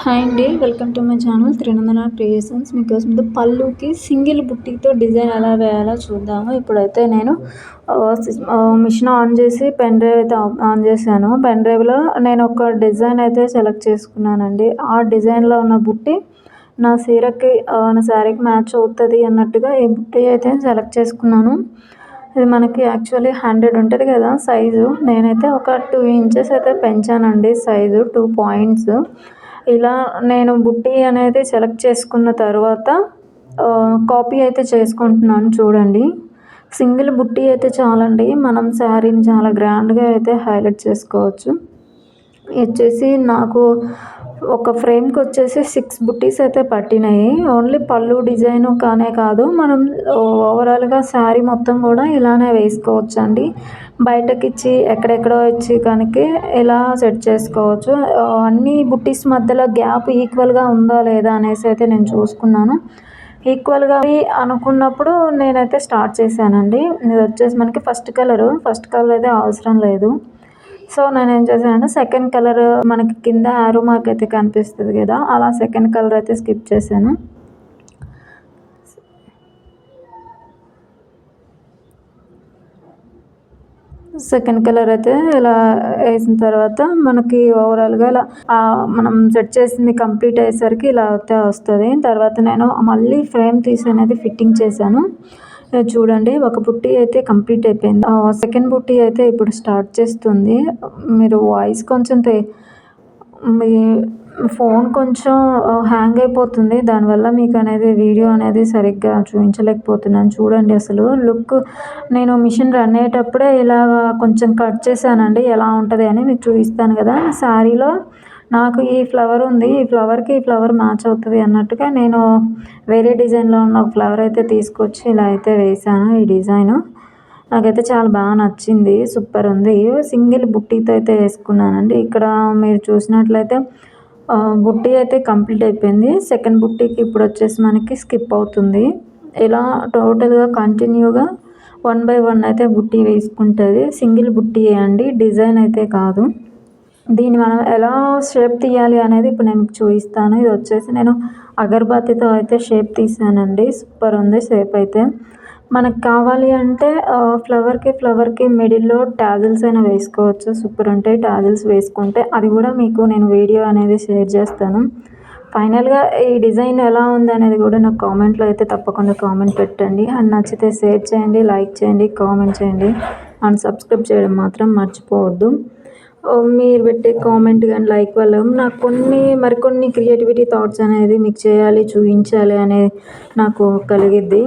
Hi అండి, welcome to my channel Trinandana creations. మీకోసం పళ్ళుకి సింగిల్ బుట్టీతో డిజైన్ ఎలా వేయాలో చూద్దాము. ఇప్పుడైతే నేను మిషన్ ఆన్ చేసి పెన్ డ్రైవ్ అయితే ఆన్ చేశాను. పెన్ డ్రైవ్లో నేను ఒక డిజైన్ అయితే సెలెక్ట్ చేసుకున్నానండి. ఆ డిజైన్లో ఉన్న బుట్టి నా శారీకి మ్యాచ్ అవుతుంది అన్నట్టుగా ఈ బుట్టి అయితే సెలెక్ట్ చేసుకున్నాను. ఇది మనకి యాక్చువల్లీ 100 ఉంటుంది కదా సైజు. నేనైతే ఒక 2 ఇంచెస్ అయితే పెంచానండి సైజు, 2 పాయింట్స్. ఇలా నేను బుట్టి అనేది సెలెక్ట్ చేసుకున్న తర్వాత కాపీ అయితే చేసుకుంటున్నాను. చూడండి, సింగిల్ బుట్టి అయితే చాలండి, మనం శారీని చాలా గ్రాండ్గా అయితే హైలైట్ చేసుకోవచ్చు. వచ్చేసి నాకు ఒక ఫ్రేమ్కి వచ్చేసి 6 బుట్టీస్ అయితే పట్టినాయి. ఓన్లీ పళ్ళు డిజైను కానే కాదు, మనం ఓవరాల్గా శారీ మొత్తం కూడా ఇలానే వేసుకోవచ్చు అండి. బయటకి ఇచ్చి ఎక్కడెక్కడో ఇచ్చి కనుక ఇలా సెట్ చేసుకోవచ్చు. అన్ని బుట్టీస్ మధ్యలో గ్యాప్ ఈక్వల్గా ఉందా లేదా అనేసి అయితే నేను చూసుకున్నాను. ఈక్వల్గా అనుకున్నప్పుడు నేనైతే స్టార్ట్ చేశానండి. ఇది వచ్చేసి మనకి ఫస్ట్ కలర్ అయితే అవసరం లేదు. సో నేనేం చేశానంటే సెకండ్ కలర్ మనకి కింద ఆరో మార్క్ అయితే కనిపిస్తుంది కదా, అలా సెకండ్ కలర్ అయితే స్కిప్ చేశాను. సెకండ్ కలర్ అయితే ఇలా వేసిన తర్వాత మనకి ఓవరాల్గా ఇలా మనం సెట్ చేసింది కంప్లీట్ అయ్యేసరికి ఇలా అయితే వస్తుంది. తర్వాత నేను మళ్ళీ ఫ్రేమ్ తీసి అనేది ఫిట్టింగ్ చేశాను. చూడండి, ఒక బుట్టి అయితే కంప్లీట్ అయిపోయింది. సెకండ్ బుట్టి అయితే ఇప్పుడు స్టార్ట్ చేస్తుంది. మీరు వాయిస్ కొంచెం మీ ఫోన్ కొంచెం హ్యాంగ్ అయిపోతుంది, దానివల్ల మీకు అనేది వీడియో అనేది సరిగ్గా చూపించలేకపోతున్నాను. చూడండి, అసలు లుక్ నేను మిషన్ రన్ అయ్యేటప్పుడే ఇలాగ కొంచెం కట్ చేశానండి, ఎలా ఉంటుంది అని మీకు చూపిస్తాను కదా. శారీలో నాకు ఈ ఫ్లవర్ ఉంది, ఈ ఫ్లవర్కి ఈ ఫ్లవర్ మ్యాచ్ అవుతుంది అన్నట్టుగా నేను వేరే డిజైన్లో ఉన్న ఒక ఫ్లవర్ అయితే తీసుకొచ్చి ఇలా అయితే వేసాను. ఈ డిజైను నాకైతే చాలా బాగా నచ్చింది, సూపర్ ఉంది. సింగిల్ బుట్టీతో అయితే వేసుకున్నానండి. ఇక్కడ మీరు చూసినట్లయితే బుట్టి అయితే కంప్లీట్ అయిపోయింది. సెకండ్ బుట్టీకి ఇప్పుడు వచ్చేసి మనకి స్కిప్ అవుతుంది. ఇలా టోటల్గా కంటిన్యూగా 1 by 1 అయితే బుట్టి వేసుకుంటుంది. సింగిల్ బుట్టి అండి, డిజైన్ అయితే కాదు. దీన్ని మనం ఎలా షేప్ తీయాలి అనేది ఇప్పుడు నేను చూపిస్తాను. ఇది వచ్చేసి నేను అగరబత్తితో అయితే షేప్ తీసానండి, సూపర్ ఉంది షేప్ అయితే. మనకు కావాలి అంటే ఫ్లవర్కి మిడిల్లో టాజిల్స్ అయినా వేసుకోవచ్చు, సూపర్ ఉంటాయి. టాజిల్స్ వేసుకుంటే అది కూడా మీకు నేను వీడియో అనేది షేర్ చేస్తాను. ఫైనల్గా ఈ డిజైన్ ఎలా ఉంది అనేది కూడా నాకు కామెంట్లో అయితే తప్పకుండా కామెంట్ పెట్టండి. అండ్ నచ్చితే షేర్ చేయండి, లైక్ చేయండి, కామెంట్ చేయండి అండ్ సబ్స్క్రైబ్ చేయడం మాత్రం మర్చిపోవద్దు. మీరు పెట్టే కామెంట్ కానీ లైక్ వల్ల నాకు మరికొన్ని క్రియేటివిటీ థాట్స్ అనేది మీకు చేయాలి, చూపించాలి అనేది నాకు కలిగిద్ది.